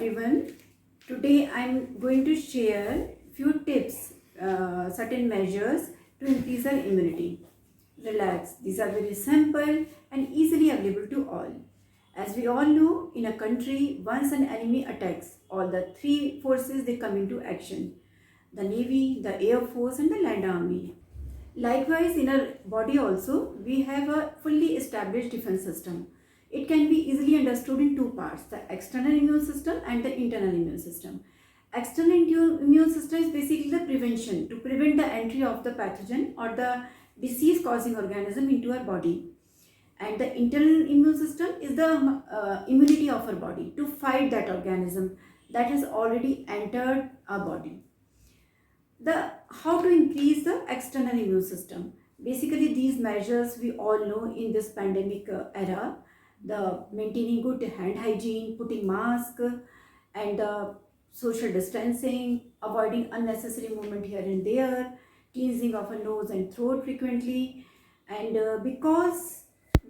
everyone. Today I'm going to share few tips, certain measures to increase our immunity. Relax. These are very simple and easily available to all. As we all know, in a country, once an enemy attacks, all the three forces they come into action: the Navy, the Air Force, and the Land Army. Likewise, in our body also, we have a fully established defense system. It can be easily understood in two parts: the external immune system and the internal immune system. External immune system is basically the prevention to prevent the entry of the pathogen or the disease causing organism into our body. And the internal immune system is the immunity of our body to fight that organism that has already entered our body. The How to increase the external immune system: basically these measures we all know in this pandemic era: the maintaining good hand hygiene, putting mask, and social distancing, avoiding unnecessary movement here and there, cleansing of a nose and throat frequently. And because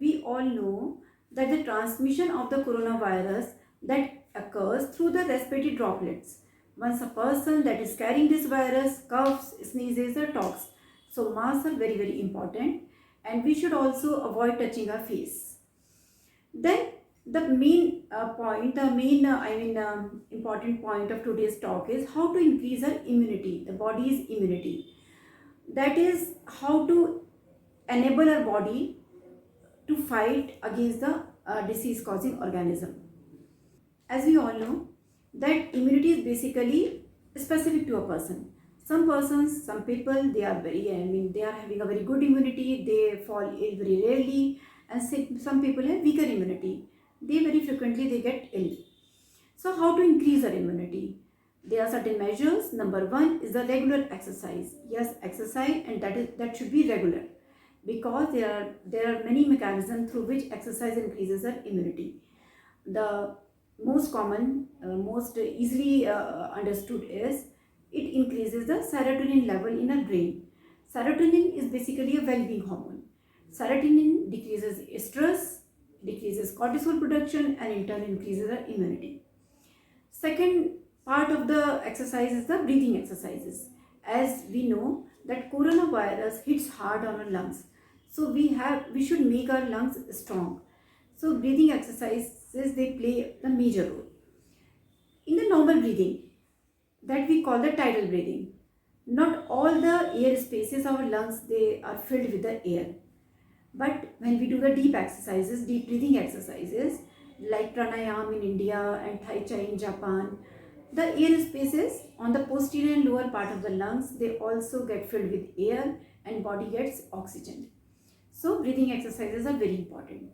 we all know that the transmission of the coronavirus that occurs through the respiratory droplets, once a person that is carrying this virus coughs, sneezes, or talks. So masks are very, very important, and we should also avoid touching our face. Then the main point, the main important point of today's talk is how to increase our immunity, the body's immunity. That is how to enable our body to fight against the disease causing organism. As we all know, that immunity is basically specific to a person. Some persons, some people, they are they are having a very good immunity, they fall ill very rarely, and some people have weaker immunity. They very frequently they get ill. So how to increase our immunity? There are certain measures. Number one is the regular exercise. Yes, exercise, and that should be regular, because there are many mechanisms through which exercise increases our immunity. The most common, most easily understood is it increases the serotonin level in our brain. Serotonin is basically a well-being hormone. Serotonin decreases stress, decreases cortisol production, and in turn increases our immunity. Second part of the exercise is the breathing exercises. As we know that coronavirus hits hard on our lungs, so we should make our lungs strong. So breathing exercises, they play the major role. In the normal breathing, that we call the tidal breathing, not all the air spaces of our lungs they are filled with the air. But when we do the deep exercises, deep breathing exercises like pranayam in India and Tai Chi in Japan, the air spaces on the posterior and lower part of the lungs, they also get filled with air and body gets oxygen. So breathing exercises are very important.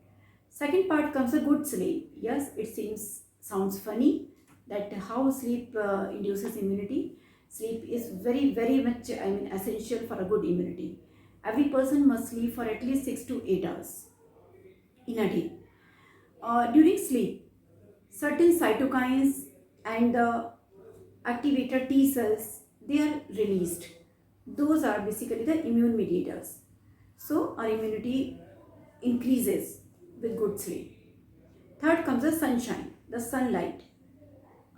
Second part comes a good sleep. Yes, it sounds funny that how sleep induces immunity. Sleep is very, very much essential for a good immunity. Every person must sleep for at least 6 to 8 hours in a day. During sleep, certain cytokines and the activator T cells, they are released. Those are basically the immune mediators. So our immunity increases with good sleep. Third comes the sunshine, the sunlight.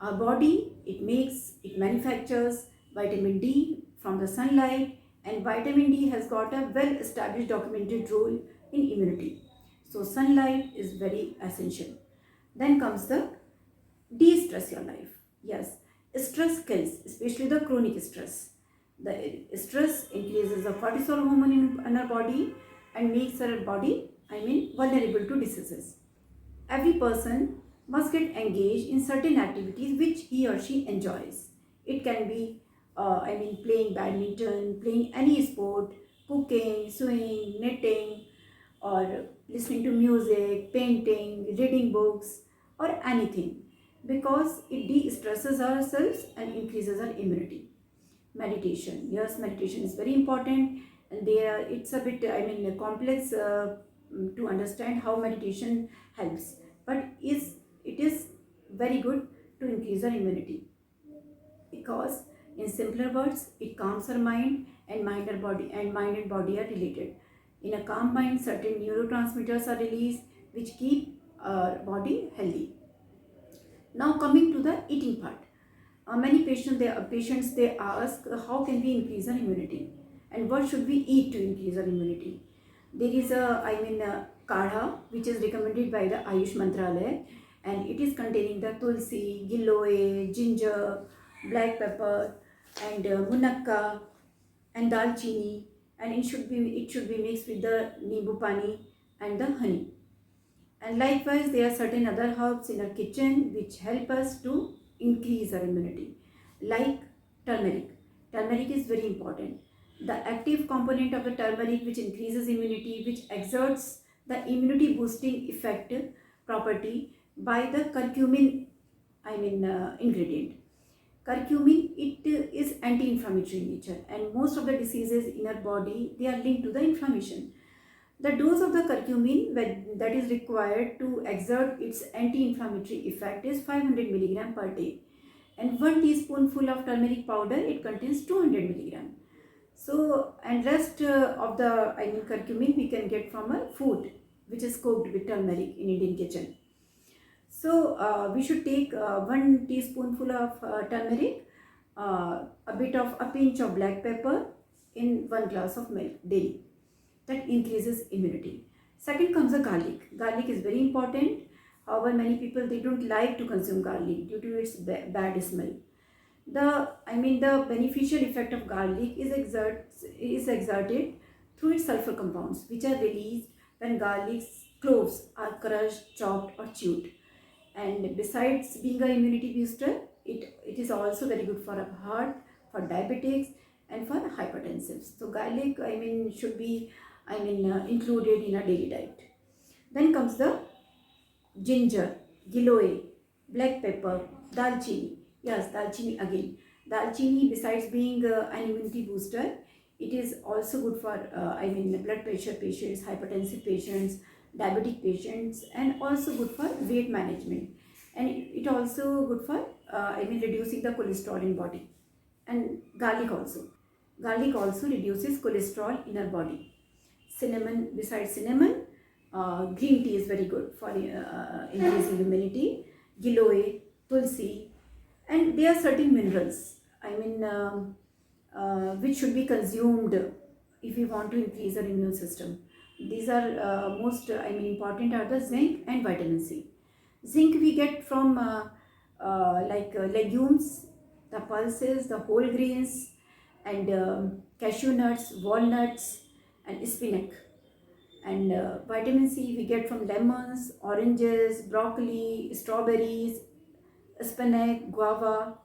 Our body, it manufactures vitamin D from the sunlight, and vitamin D has got a well established documented role in immunity. So sunlight is very essential. Then comes the de-stress your life. Yes, stress kills, especially the chronic stress. The stress increases the cortisol hormone in our body and makes our body, vulnerable to diseases. Every person must get engaged in certain activities which he or she enjoys. It can be, playing badminton, playing any sport, cooking, sewing, knitting, or listening to music, painting, reading books, or anything, because it de-stresses ourselves and increases our immunity. Meditation, yes, meditation is very important, and there it's a bit complex to understand how meditation helps, but it is very good to increase our immunity, because in simpler words it calms our mind, and mind and body are related. In a calm mind, certain neurotransmitters are released which keep our body healthy. Now coming to the eating part. Many patients they ask how can we increase our immunity and what should we eat to increase our immunity. There is a kadha which is recommended by the Ayush Mantralaya, and it is containing the tulsi, giloy, ginger, black pepper, and munakka and dalchini, and it should be mixed with the nimbu pani and the honey. And likewise, there are certain other herbs in our kitchen which help us to increase our immunity, like turmeric. Turmeric is very important. The active component of the turmeric which increases immunity, which exerts the immunity boosting effect property by the curcumin, ingredient. Curcumin, it is anti-inflammatory in nature, and most of the diseases in our body, they are linked to the inflammation. The dose of the curcumin that is required to exert its anti-inflammatory effect is 500 milligram per day, and 1 teaspoonful of turmeric powder, it contains 200 milligram. So, and rest of the curcumin we can get from a food which is cooked with turmeric in Indian kitchen. So we should take 1 teaspoonful of turmeric, a bit of a pinch of black pepper in 1 glass of milk daily. That increases immunity. Second comes the garlic. Garlic is very important. However, many people they don't like to consume garlic due to its bad smell. The beneficial effect of garlic is exerted through its sulfur compounds, which are released when garlic cloves are crushed, chopped, or chewed. And besides being an immunity booster, it is also very good for our heart, for diabetics, and for hypertensives. So garlic, should be included in our daily diet. Then comes the ginger, giloy, black pepper, dalchini. Yes, dalchini again. Dalchini, besides being an immunity booster, it is also good for blood pressure patients, hypertensive patients, diabetic patients, and also good for weight management. And it also good for reducing the cholesterol in body. And garlic also reduces cholesterol in our body. Cinnamon, besides cinnamon, green tea is very good for increasing immunity. Giloy, tulsi, and there are certain minerals which should be consumed if we want to increase our immune system. These are most important are the zinc and vitamin C. Zinc we get from legumes, the pulses, the whole grains, and cashew nuts, walnuts, and spinach. And vitamin C we get from lemons, oranges, broccoli, strawberries, spinach, guava.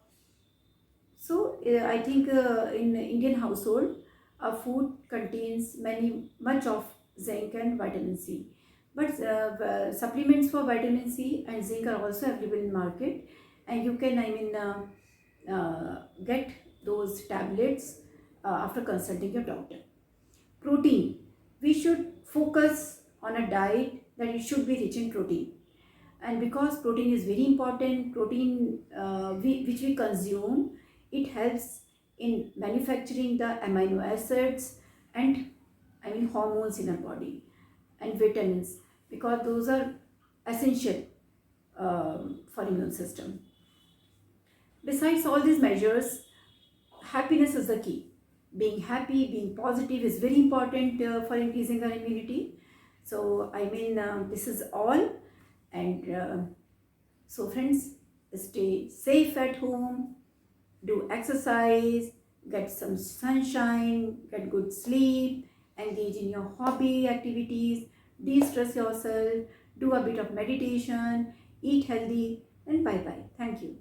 So I think in Indian household, our food contains much of zinc and vitamin C. But supplements for vitamin C and zinc are also available in market, and you can get those tablets after consulting your doctor. Protein, we should focus on a diet that it should be rich in protein, and because protein is very important, protein which we consume, it helps in manufacturing the amino acids and hormones in our body, and vitamins, because those are essential for immune system. Besides all these measures, happiness is the key. Being happy, being positive is very important for increasing our immunity. So this is all, and so friends, stay safe at home, do exercise, get some sunshine, get good sleep, engage in your hobby activities, de-stress yourself, do a bit of meditation, eat healthy, and bye bye. Thank you.